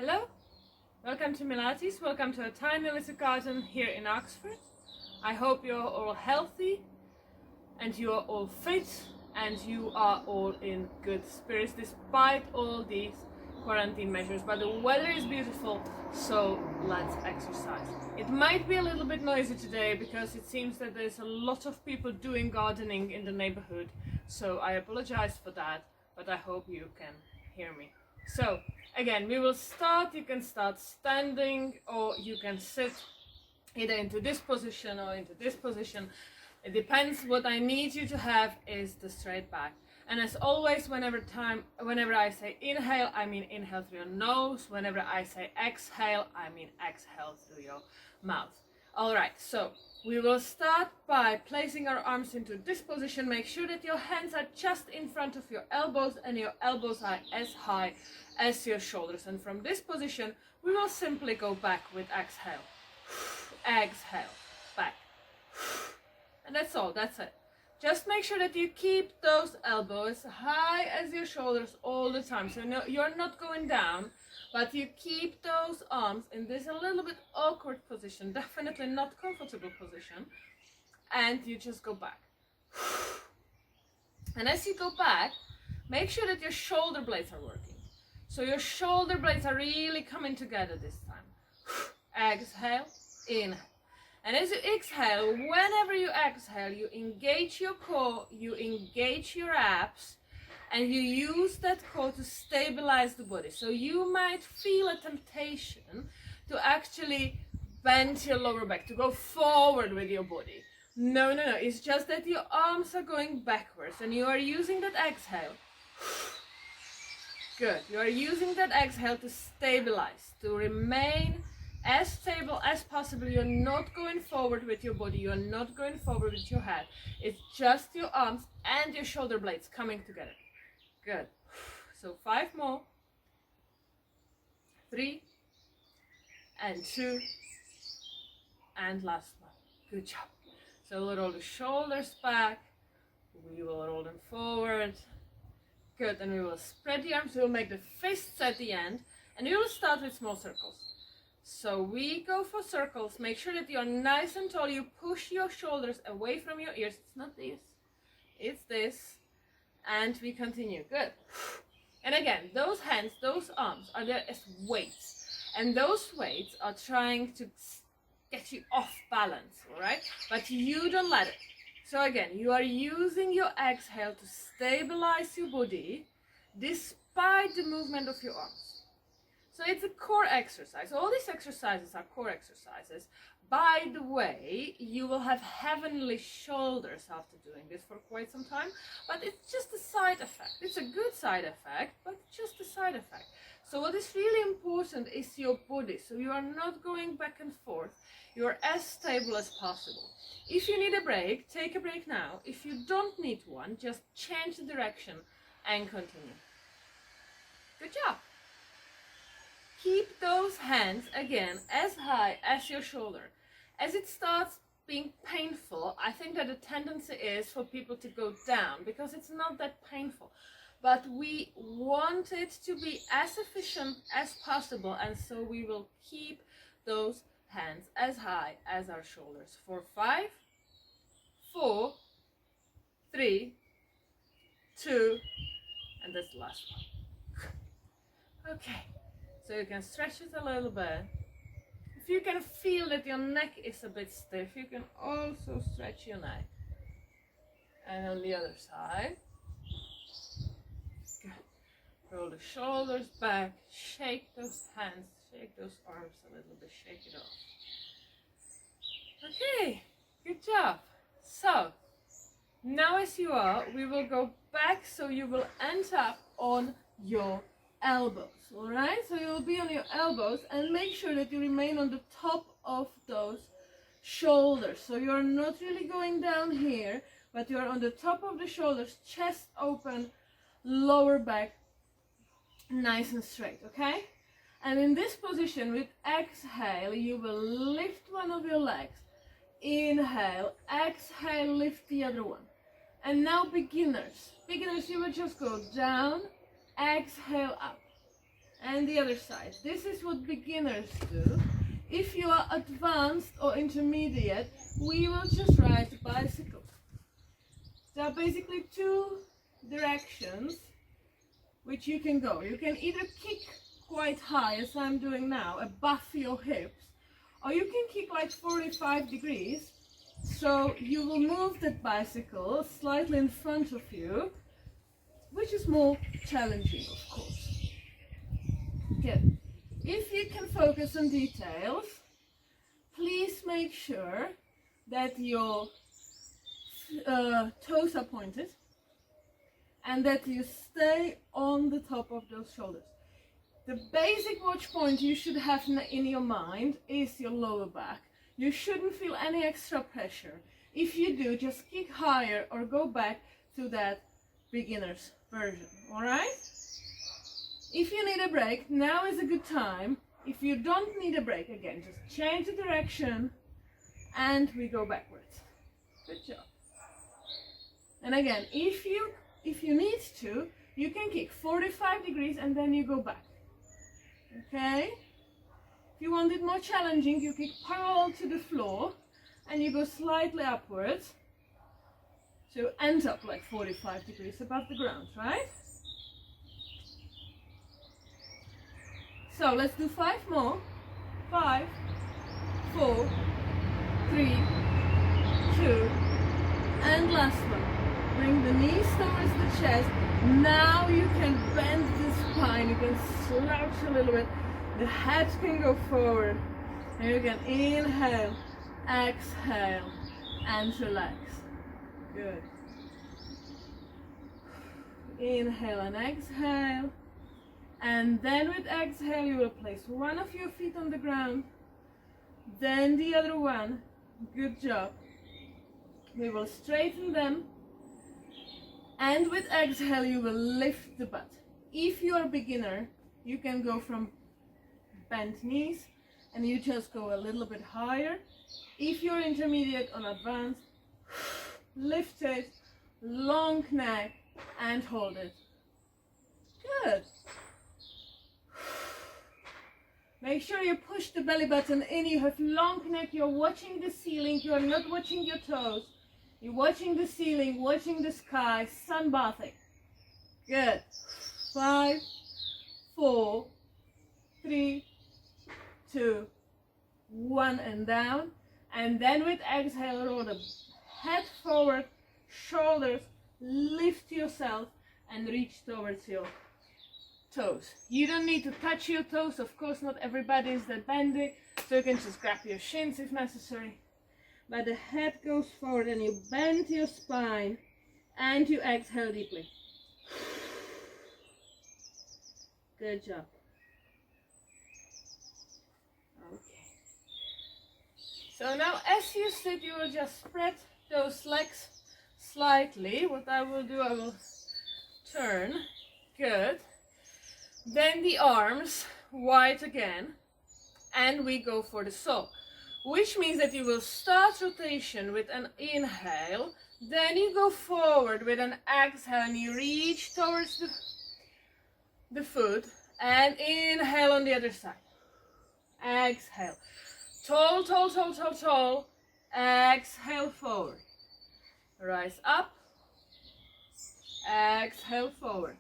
Hello, welcome to Pilates, welcome to a tiny little garden here in Oxford. I hope you're all healthy and you are all fit and you are all in good spirits despite all these quarantine measures. But the weather is beautiful, so let's exercise. It might be a little bit noisy today because it seems that there's a lot of people doing gardening in the neighborhood, so I apologize for that, but I hope you can hear me. So again, we will start. You can start standing or you can sit either into this position or into this position. It depends. What I need you to have is the straight back. And as always, whenever I say inhale, I mean inhale through your nose. Whenever I say exhale, I mean exhale through your mouth. All right, so we will start by placing our arms into this position. Make sure that your hands are just in front of your elbows and your elbows are as high as your shoulders. And from this position, we will simply go back with exhale. Exhale, back. And that's all, that's it. Just make sure that you keep those elbows high as your shoulders all the time. So no, you're not going down, but you keep those arms in this a little bit awkward position, definitely not comfortable position, and you just go back. And as you go back, make sure that your shoulder blades are working. So your shoulder blades are really coming together this time. Exhale, inhale. And as you exhale, whenever you exhale, you engage your core, you engage your abs, and you use that core to stabilize the body. So you might feel a temptation to actually bend your lower back, to go forward with your body. No. It's just that your arms are going backwards and you are using that exhale. Good. You are using that exhale to stabilize, to remain as stable as possible. You're not going forward with your body, you're not going forward with your head. It's just your arms and your shoulder blades coming together. Good. So 5 more. 3 and 2 and last one. Good job. So we'll roll the shoulders back, we will roll them forward. Good. And we will spread the arms, we'll make the fists at the end, and we will start with small circles. So we go for circles. Make sure that you're nice and tall. You push your shoulders away from your ears. It's not this, it's this. And we continue. Good. And again, those hands, those arms are there as weights. And those weights are trying to get you off balance, all right? But you don't let it. So again, you are using your exhale to stabilize your body despite the movement of your arms. So it's a core exercise. All these exercises are core exercises. By the way, you will have heavenly shoulders after doing this for quite some time, but it's just a side effect. It's a good side effect, but just a side effect. So what is really important is your body. So you are not going back and forth. You are as stable as possible. If you need a break, take a break now. If you don't need one, just change the direction and continue. Good job. Keep those hands again as high as your shoulder. As it starts being painful, I think that the tendency is for people to go down because it's not that painful. But we want it to be as efficient as possible, and so we will keep those hands as high as our shoulders for 5, 4, 3, 2, and that's the last one. Okay. So you can stretch it a little bit. If you can feel that your neck is a bit stiff, you can also stretch your neck. And on the other side. Good. Roll the shoulders back, shake those hands, shake those arms a little bit, shake it off. Okay, good job. So, now as you are, we will go back so you will end up on your elbows. All right, so you will be on your elbows and make sure that you remain on the top of those shoulders. So you're not really going down here, but you're on the top of the shoulders, chest open, lower back nice and straight. Okay, and in this position with exhale, you will lift one of your legs. Inhale, exhale, lift the other one. And now beginners, you will just go down, exhale up. And the other side. This is what beginners do. If you are advanced or intermediate, we will just ride the bicycle. There are basically two directions which you can go. You can either kick quite high, as I'm doing now, above your hips, or you can kick like 45 degrees, so you will move that bicycle slightly in front of you, which is more challenging, of course. Good. If you can focus on details, please make sure that your toes are pointed and that you stay on the top of those shoulders. The basic watch point you should have in your mind is your lower back. You shouldn't feel any extra pressure. If you do, just kick higher or go back to that beginner's version, alright? If you need a break, now is a good time. If you don't need a break, again, just change the direction and we go backwards. Good job. And again, if you need to, you can kick 45 degrees and then you go back. Okay? If you want it more challenging, you kick parallel to the floor and you go slightly upwards. So end up like 45 degrees above the ground, right? So let's do 5 more. 5, 4, 3, 2, and last one. Bring the knees towards the chest. Now you can bend the spine, you can slouch a little bit. The head can go forward. And you can inhale, exhale, and relax. Good. Inhale and exhale. And then with exhale, you will place one of your feet on the ground, then the other one. Good job. We will straighten them. And with exhale, you will lift the butt. If you are a beginner, you can go from bent knees and you just go a little bit higher. If you're intermediate or advanced, lift it, long neck, and hold it. Good. Make sure you push the belly button in. You have long neck, you're watching the ceiling, you are not watching your toes. You're watching the ceiling, watching the sky, sunbathing. Good. 5, 4, 3, 2, 1, and down. And then with exhale, roll the head forward, shoulders, lift yourself and reach towards your toes. You don't need to touch your toes. Of course, not everybody is that bendy, so you can just grab your shins if necessary. But the head goes forward and you bend your spine and you exhale deeply. Good job. Okay. So now as you sit, you will just spread those legs slightly. What I will do, I will turn. Good. Then the arms wide again and we go for the saw. Which means that you will start rotation with an inhale, then you go forward with an exhale and you reach towards the foot and inhale on the other side. Exhale. Tall, tall, tall, tall, tall. Exhale forward. Rise up. Exhale forward.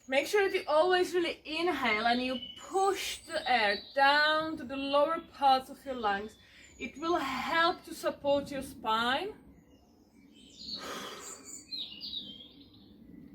Make sure that you always really inhale and you push the air down to the lower parts of your lungs. It will help to support your spine.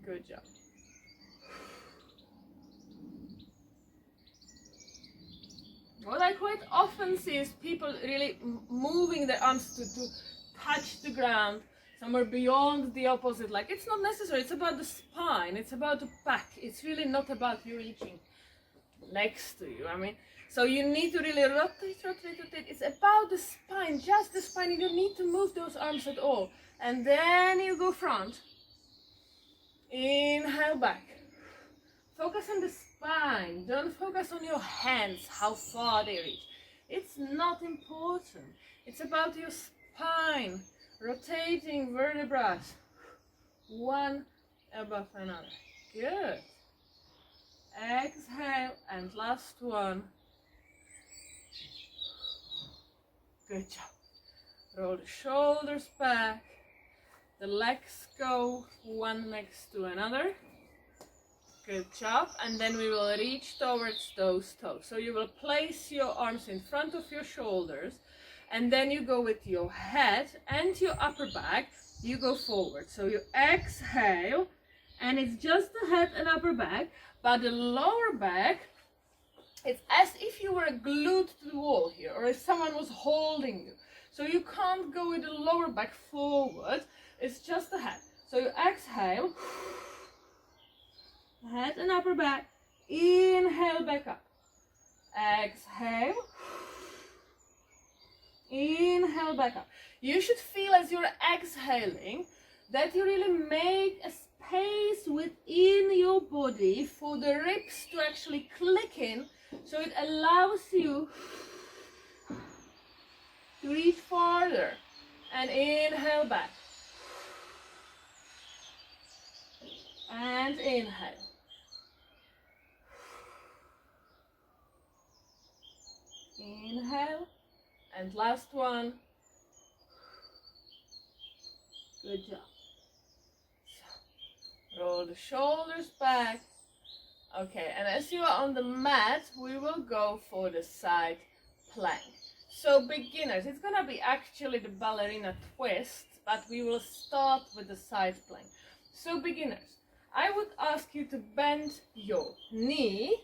Good job. What I quite often see is people really moving their arms to touch the ground, somewhere beyond the opposite. Like, it's not necessary. It's about the spine. It's about the back. It's really not about you reaching next to you. I mean, so you need to really rotate, rotate, rotate. It's about the spine, just the spine. You don't need to move those arms at all. And then you go front. Inhale back. Focus on the spine. Don't focus on your hands, how far they reach. It's not important. It's about your spine. Rotating vertebrae, one above another. Good. Exhale, and last one. Good job. Roll the shoulders back. The legs go one next to another. Good job. And then we will reach towards those toes. So you will place your arms in front of your shoulders, and then you go with your head and your upper back. You go forward. So you exhale, and it's just the head and upper back, but the lower back, it's as if you were glued to the wall here, or if someone was holding you. So you can't go with the lower back forward, it's just the head. So you exhale, head and upper back, inhale back up. Exhale, inhale back up. You should feel as you're exhaling that you really make a space within your body for the ribs to actually click in, so it allows you to reach farther. And inhale back. And inhale. Inhale. And last one. Good job. So, roll the shoulders back. Okay, and as you are on the mat, we will go for the side plank. So beginners, it's gonna be actually the ballerina twist, but we will start with the side plank. So beginners, I would ask you to bend your knee,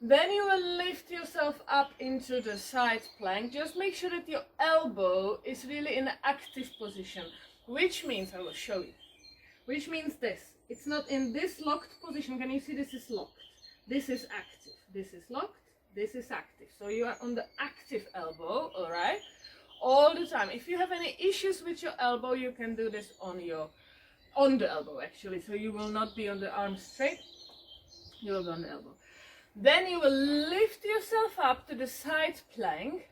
then you will lift yourself up into the side plank. Just make sure that your elbow is really in an active position, which means, I will show you, which means this. It's not in this locked position. Can you see this is locked? This is active. This is locked. This is active. So you are on the active elbow, all right? All the time. If you have any issues with your elbow, you can do this on the elbow actually. So you will not be on the arm straight. You will be on the elbow. Then you will lift yourself up to the side plank.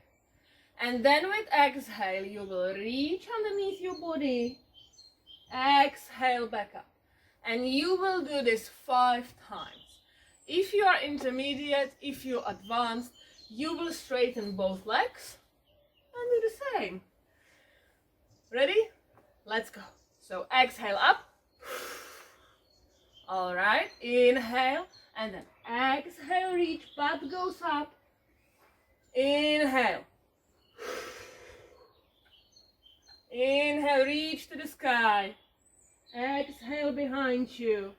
And then with exhale, you will reach underneath your body. Exhale back up. And you will do this 5 times. If you are intermediate, if you're advanced, you will straighten both legs and do the same. Ready? Let's go. So exhale up. All right, inhale, and then exhale, reach, butt goes up. Inhale. Inhale, reach to the sky. Exhale behind you.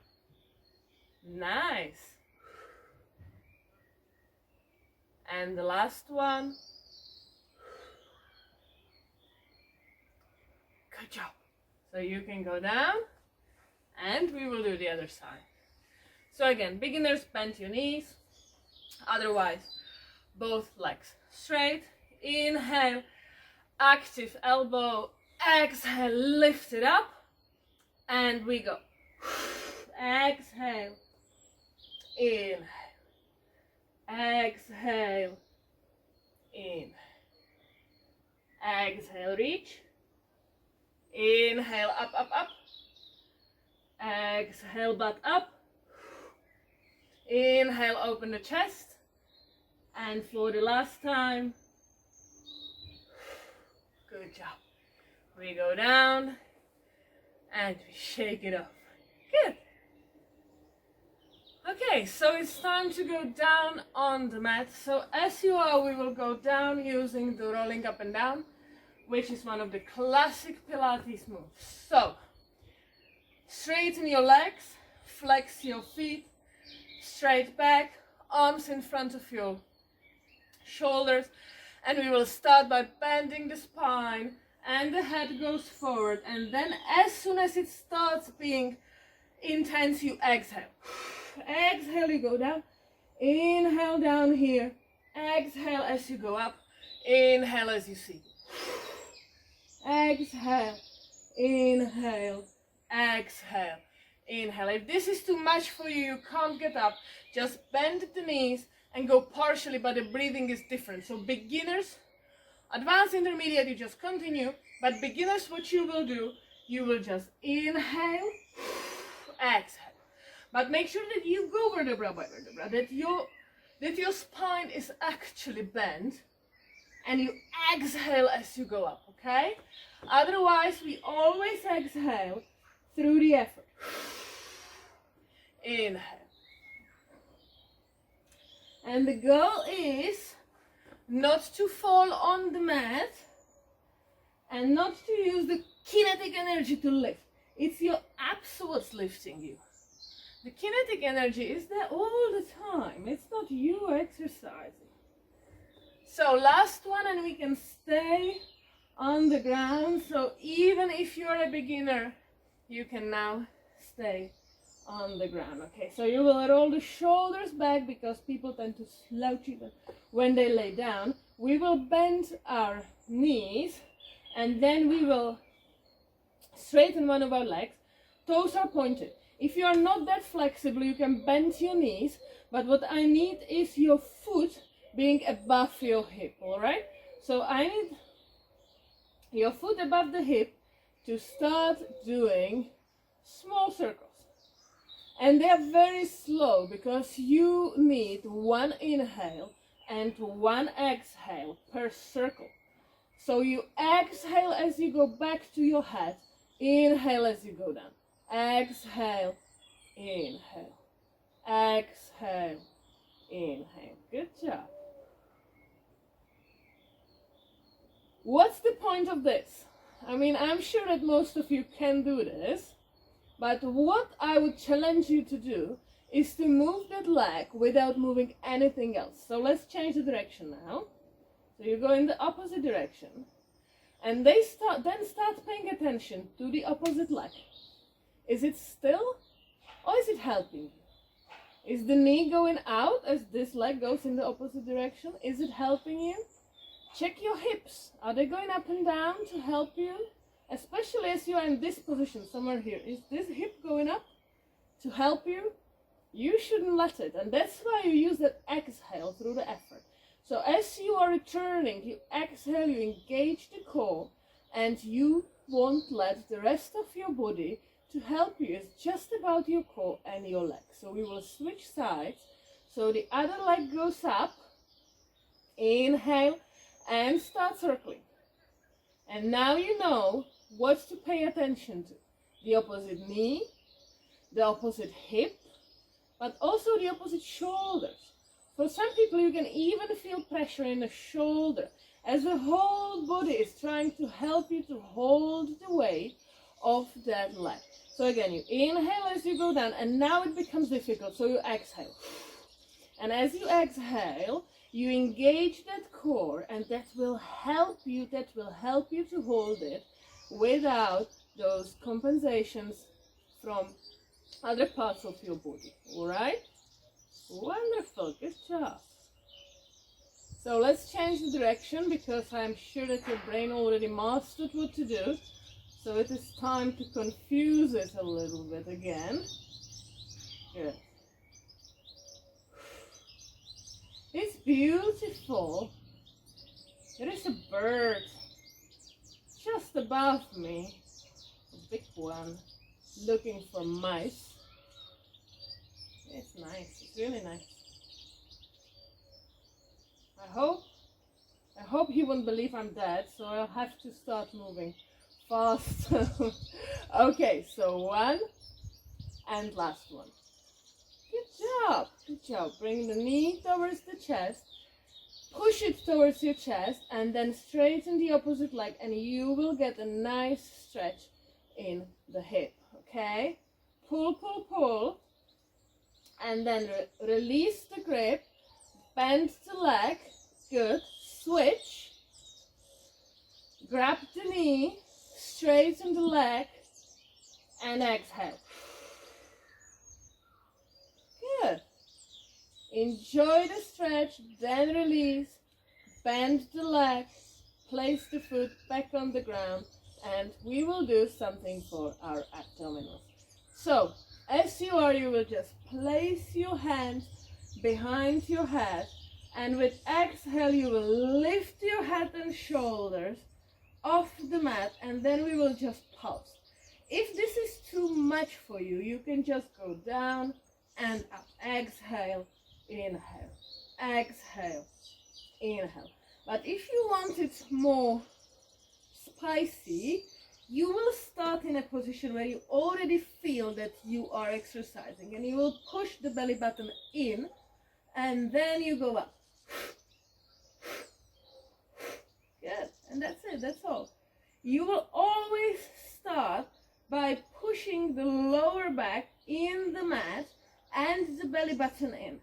Nice. And the last one. Good job. So you can go down, and we will do the other side. So again, beginners, bend your knees. Otherwise, both legs straight. Inhale, active elbow. Exhale, lift it up. And we go. Exhale. Inhale. Exhale. Inhale. Exhale, reach. Inhale, up, up, up. Exhale, butt up. Inhale, open the chest. And for the last time. Good job. We go down. And we shake it off. Good. Okay, so it's time to go down on the mat. So as you are, we will go down using the rolling up and down, which is one of the classic Pilates moves. So, straighten your legs, flex your feet, straight back, arms in front of your shoulders, and we will start by bending the spine, and the head goes forward, and then as soon as it starts being intense, you exhale. Exhale, you go down. Inhale down here. Exhale as you go up. Inhale as you see. Exhale. Inhale. Exhale. Inhale. If this is too much for you, you can't get up, just bend the knees and go partially, but the breathing is different. So beginners, advanced, intermediate, you just continue. But beginners, what you will do, you will just inhale, exhale. But make sure that you go vertebra by vertebra, that your spine is actually bent, and you exhale as you go up, okay? Otherwise, we always exhale through the effort. Inhale. And the goal is not to fall on the mat and not to use the kinetic energy to lift. It's your abs what's lifting you. The kinetic energy is there all the time. It's not you exercising. So last one, and we can stay on the ground. So even if you're a beginner, you can now stay on the ground. Okay, so you will roll the shoulders back because people tend to slouch even when they lay down. We will bend our knees, and then we will straighten one of our legs. Toes are pointed. If you are not that flexible, you can bend your knees, but what I need is your foot being above your hip, all right? So I need your foot above the hip to start doing small circles. And they are very slow because you need one inhale and one exhale per circle. So you exhale as you go back to your head, inhale as you go down. Exhale, inhale, exhale, inhale. Good job. What's the point of this? I mean, I'm sure that most of you can do this. But what I would challenge you to do is to move that leg without moving anything else. So let's change the direction now. So you go in the opposite direction. And then start paying attention to the opposite leg. Is it still or is it helping you? Is the knee going out as this leg goes in the opposite direction? Is it helping you? Check your hips. Are they going up and down to help you? Especially as you are in this position, somewhere here. Is this hip going up to help you? You shouldn't let it. And that's why you use that exhale through the effort. So as you are returning, you exhale, you engage the core, and you won't let the rest of your body to help you. It's just about your core and your legs. So we will switch sides. So the other leg goes up. Inhale and start circling. And now you know what to pay attention to. The opposite knee, the opposite hip, but also the opposite shoulders. For some people, you can even feel pressure in the shoulder as the whole body is trying to help you to hold the weight of that leg. So again, you inhale as you go down, and now it becomes difficult, so you exhale. And as you exhale, you engage that core, and that will help you to hold it without those compensations from other parts of your body. All right? Wonderful, good job. So let's change the direction because I'm sure that your brain already mastered what to do. So it is time to confuse it a little bit again. Good. It's beautiful. There is a bird just above me, a big one, looking for mice. It's nice, it's really nice. I hope he won't believe I'm dead, so I'll have to start moving fast. Okay, so one and last one. Good job. Bring the knee towards the chest, push it towards your chest, and then straighten the opposite leg, and you will get a nice stretch in the hip. Okay? Pull, and then release the grip, bend the leg. Good. Switch. Grab the knee, straighten the leg, and exhale. Good. Enjoy the stretch, then release, bend the leg, place the foot back on the ground, and we will do something for our abdominals. So, as you are, you will just place your hands behind your head, and with exhale, you will lift your head and shoulders off the mat, and then we will just pulse. If this is too much for you, you can just go down and up. Exhale, inhale, exhale, inhale. But if you want it more spicy, you will start in a position where you already feel that you are exercising, and you will push the belly button in, and then you go up. Good, and that's it, that's all. You will always start by pushing the lower back in the mat and the belly button in.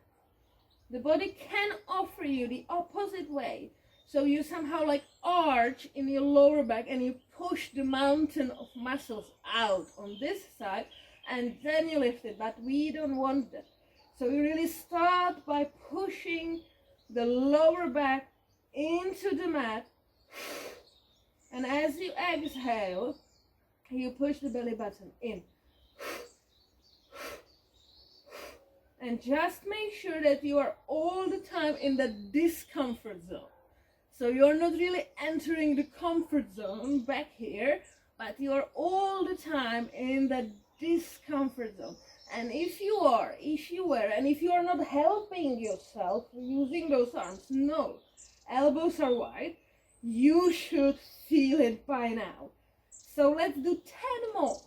The body can offer you the opposite way. So you somehow like arch in your lower back and you push the mountain of muscles out on this side, and then you lift it, but we don't want that. So you really start by pushing the lower back into the mat, and as you exhale, you push the belly button in. And just make sure that you are all the time in the discomfort zone. So you're not really entering the comfort zone back here, but you're all the time in the discomfort zone. And if you were, and if you are not helping yourself using those arms, no, elbows are wide, you should feel it by now. So let's do 10 more.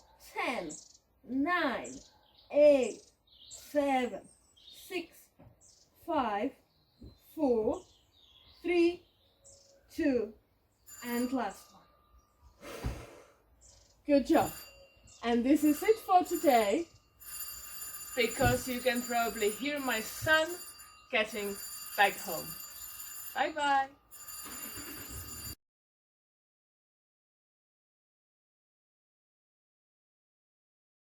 10, 9, 8, 7, 6, 5, 4, 3, 2, and last one. Good job. And this is it for today. Because you can probably hear my son getting back home. Bye bye.